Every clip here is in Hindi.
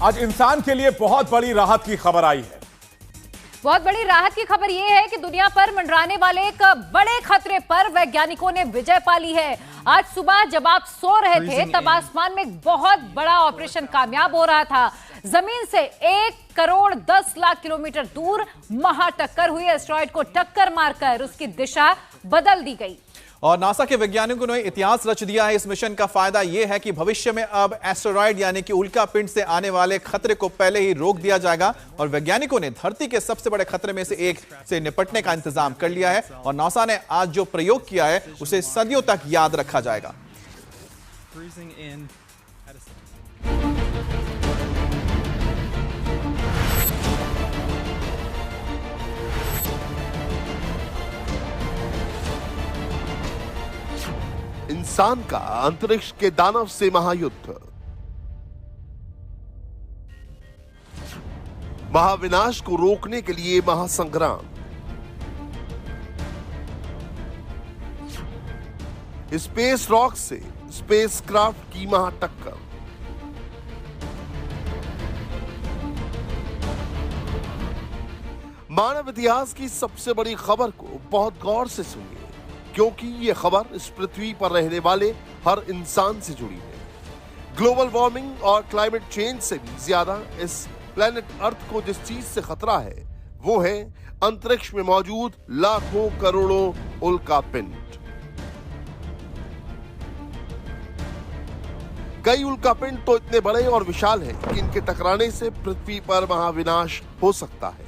आज इंसान के लिए बहुत बड़ी राहत की खबर आई है। बहुत बड़ी राहत की खबर यह है कि दुनिया पर मंडराने वाले एक बड़े खतरे पर वैज्ञानिकों ने विजय पा ली है। आज सुबह जब आप सो रहे थे तब आसमान में एक बहुत बड़ा ऑपरेशन कामयाब हो रहा था। जमीन से 1 करोड़ 10 लाख किलोमीटर दूर महाटक्कर हुई। एस्टेरॉयड को टक्कर मारकर उसकी दिशा बदल दी गई और नासा के वैज्ञानिकों ने इतिहास रच दिया है। इस मिशन का फायदा यह है कि भविष्य में अब एस्टेरॉयड यानी कि उल्कापिंड से आने वाले खतरे को पहले ही रोक दिया जाएगा और वैज्ञानिकों ने धरती के सबसे बड़े खतरे में से एक से निपटने का इंतजाम कर लिया है और नासा ने आज जो प्रयोग किया है उसे सदियों तक याद रखा जाएगा। इंसान का अंतरिक्ष के दानव से महायुद्ध, महाविनाश को रोकने के लिए महासंग्राम, स्पेस रॉक से स्पेसक्राफ्ट की महाटक्कर, मानव इतिहास की सबसे बड़ी खबर को बहुत गौर से सुनिए क्योंकि यह खबर इस पृथ्वी पर रहने वाले हर इंसान से जुड़ी है। ग्लोबल वार्मिंग और क्लाइमेट चेंज से भी ज्यादा इस प्लेनेट अर्थ को जिस चीज से खतरा है वो है अंतरिक्ष में मौजूद लाखों करोड़ों उल्कापिंड। कई उल्कापिंड तो इतने बड़े और विशाल हैं कि इनके टकराने से पृथ्वी पर महाविनाश हो सकता है।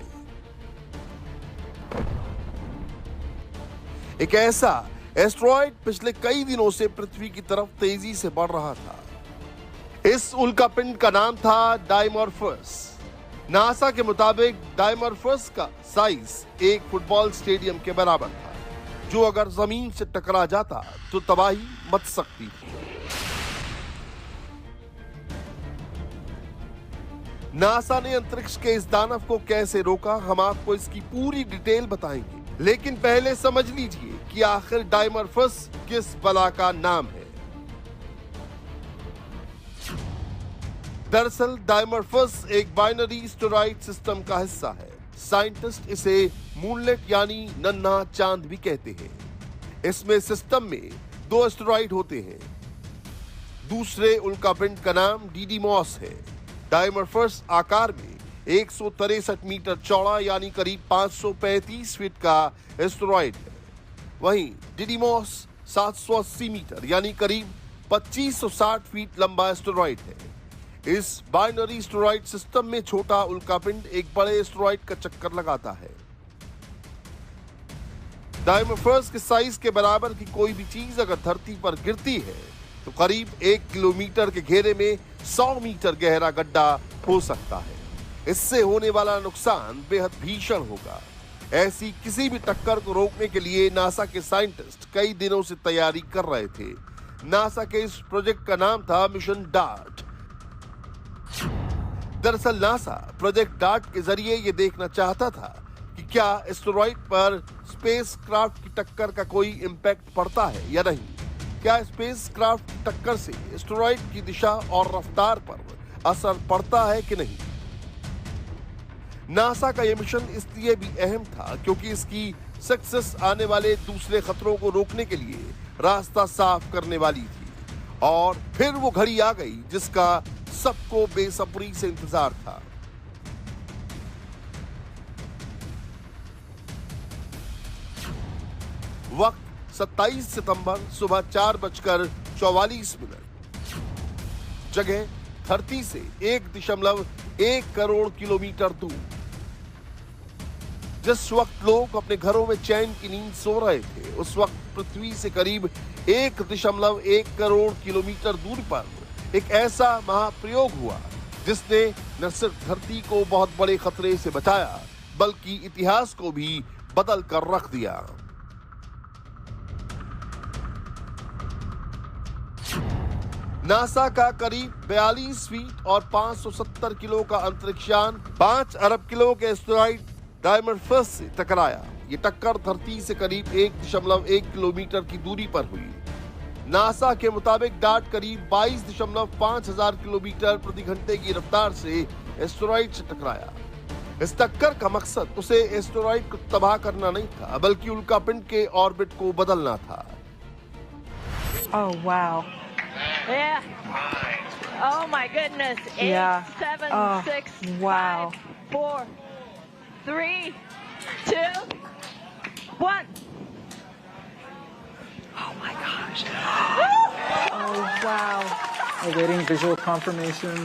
एक ऐसा एस्टेरॉयड पिछले कई दिनों से पृथ्वी की तरफ तेजी से बढ़ रहा था। इस उल्कापिंड का नाम था डायमॉर्फस। नासा के मुताबिक डायमॉर्फस का साइज एक फुटबॉल स्टेडियम के बराबर था, जो अगर जमीन से टकरा जाता तो तबाही मच सकती थी। नासा ने अंतरिक्ष के इस दानव को कैसे रोका, हम आपको इसकी पूरी डिटेल बताएंगे, लेकिन पहले समझ लीजिए कि आखिर डायमॉर्फस किस बला का नाम है। दरअसल डायमॉर्फस एक बाइनरी एस्टेरॉयड सिस्टम का हिस्सा है। साइंटिस्ट इसे मूनलेट यानी नन्हा चांद भी कहते हैं। इसमें सिस्टम में 2 एस्टेरॉयड होते हैं। दूसरे उल्कापिंड का नाम डिडीमॉस है। डायमॉर्फस आकार में 163 मीटर चौड़ा यानी करीब 535 फीट का एस्टेरॉयड है। वहीं डिडीमॉस 780 मीटर यानी करीब 2560 फीट लंबा एस्टेरॉयड है। इस बाइनरी एस्टेरॉयड सिस्टम में छोटा उल्कापिंड एक बड़े एस्टेरॉयड का चक्कर लगाता है। डायमॉर्फस के साइज के बराबर की कोई भी चीज अगर धरती पर गिरती है तो करीब 1 किलोमीटर के घेरे में 100 मीटर गहरा गड्ढा हो सकता है। इससे होने वाला नुकसान बेहद भीषण होगा। ऐसी किसी भी टक्कर को रोकने के लिए नासा के साइंटिस्ट कई दिनों से तैयारी कर रहे थे। नासा के इस प्रोजेक्ट का नाम था मिशन डार्ट। दरअसल नासा प्रोजेक्ट डार्ट के जरिए यह देखना चाहता था कि क्या एस्टेरॉयड पर स्पेसक्राफ्ट की टक्कर का कोई इंपैक्ट पड़ता है या नहीं। क्या स्पेसक्राफ्ट की टक्कर से एस्टेरॉयड की दिशा और रफ्तार पर असर पड़ता है कि नहीं। नासा का यह मिशन इसलिए भी अहम था क्योंकि इसकी सक्सेस आने वाले दूसरे खतरों को रोकने के लिए रास्ता साफ करने वाली थी। और फिर वो घड़ी आ गई जिसका सबको बेसब्री से इंतजार था। वक्त 27 सितंबर सुबह 4:44। जगह धरती से 1.1 करोड़ किलोमीटर दूर। जिस वक्त लोग अपने घरों में चैन की नींद सो रहे थे उस वक्त पृथ्वी से करीब 1.1 करोड़ किलोमीटर दूरी पर एक ऐसा महाप्रयोग हुआ जिसने न सिर्फ धरती को बहुत बड़े खतरे से बचाया बल्कि इतिहास को भी बदल कर रख दिया। नासा का करीब 42 फीट और 570 किलो का अंतरिक्षयान 5 अरब किलो के एस्टेरॉयड डायमॉर्फस से टकराया। ये टक्कर धरती से करीब 1.1 किलोमीटर की दूरी पर हुई। नासा के मुताबिक डार्ट करीब 22.5 हजार किलोमीटर प्रति घंटे की रफ्तार से एस्टेरॉइड से टकराया। इस टक्कर का मकसद उसे एस्टेरॉइड को तबाह करना नहीं था, बल्कि उल्कापिंड के ऑर्बिट को बदलना था। Oh wow. Yeah. Oh my goodness. 8, Yeah. 7, Oh, 6, wow. 5, 4, 3, 2, 1. Oh my gosh. Oh wow. Awaiting visual confirmation.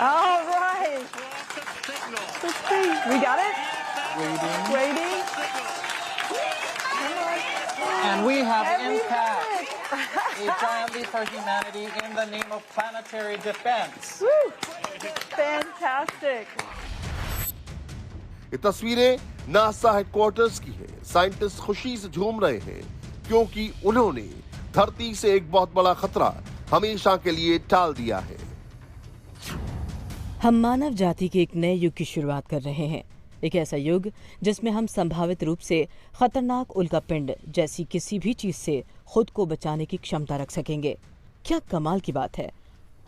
All right. Let's see. We got it? Waiting. Waiting. And we have Every impact. minute. A giant leap for humanity in the name of planetary defense. Woo. Fantastic. ये तस्वीरें नासा हेडक्वार्टर्स की हैं। साइंटिस्ट खुशी से झूम रहे हैं क्योंकि उन्होंने धरती से एक बहुत बड़ा खतरा हमेशा के लिए टाल दिया है। हम मानव जाति के एक नए युग की शुरुआत कर रहे हैं, एक ऐसा युग जिसमें हम संभावित रूप से खतरनाक उल्कापिंड जैसी किसी भी चीज से खुद को बचाने की क्षमता रख सकेंगे। क्या कमाल की बात है,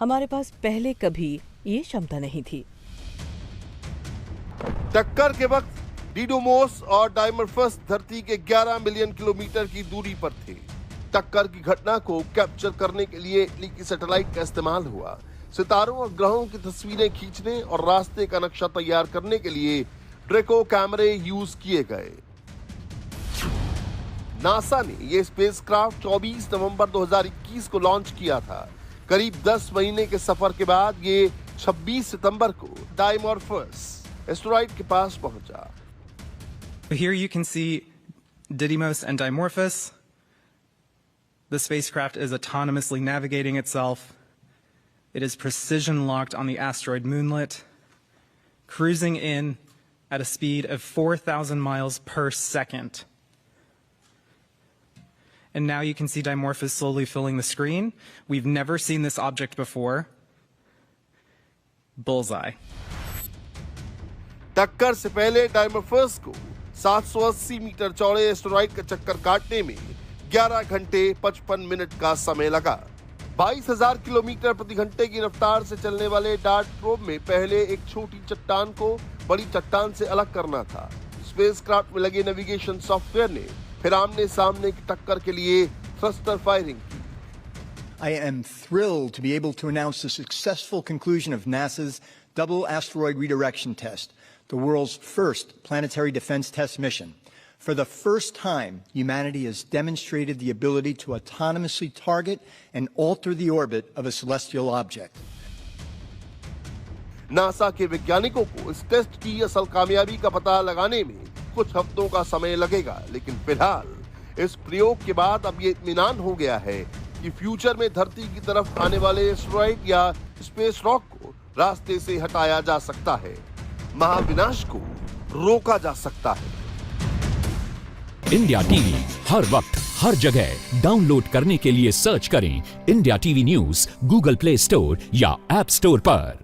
हमारे पास पहले कभी ये क्षमता नहीं थी। टक्कर के वक्त डिडोमोस और डाइमॉर्फस धरती के 11 मिलियन किलोमीटर की दूरी पर थे। टक्कर की घटना को कैप्चर करने के लिए इटली की सैटेलाइट का इस्तेमाल हुआ। सितारों और ग्रहों की तस्वीरें खींचने और रास्ते का नक्शा तैयार करने के लिए ड्रेको कैमरे यूज किए गए। नासा ने यह स्पेसक्राफ्ट 24 नवंबर 2021 को लॉन्च किया था। करीब 10 महीने के सफर के बाद ये 26 सितंबर को डाइमॉर्फस एस्टेरॉइड के पास पहुंचा। Here you can see Didymos and Dimorphos. The spacecraft is autonomously navigating itself. It is precision locked on the asteroid Moonlet, cruising in at a speed of 4,000 miles per second. And now you can see Dimorphos slowly filling the screen. We've never seen this object before. Bullseye. टक्कर से पहले डाइमॉर्फस को 780 मीटर चौड़े एस्टेरॉइड का चक्कर काटने में 11 घंटे 55 मिनट का समय लगा। 22,000 किलोमीटर प्रति घंटे की रफ्तार से चलने वाले डार्ट प्रोब में पहले एक छोटी चट्टान को बड़ी चट्टान से अलग करना था। स्पेसक्राफ्ट में लगे नेविगेशन सॉफ्टवेयर ने फिर आमने सामने की टक्कर के लिए थ्रस्टर फायरिंग की। I am thrilled to be able to announce the successful conclusion of NASA's Double Asteroid Redirection Test, the world's first planetary defense test mission. For the first time, humanity has demonstrated the ability to autonomously target and alter the orbit of a celestial object. NASA के वैज्ञानिकों को इस टेस्ट की असल कामयाबी का पता लगाने में कुछ हफ्तों का समय लगेगा, लेकिन फिलहाल इस प्रयोग के बाद अब ये इत्मीनान हो गया है कि फ्यूचर में धरती की तरफ आने वाले एस्टेरॉइड या स्पेस रॉक को रास्ते से हटाया जा सकता है, महाविनाश को रोका जा सकता है। इंडिया टीवी हर वक्त हर जगह डाउनलोड करने के लिए सर्च करें India TV news Google play store या ऐप स्टोर पर।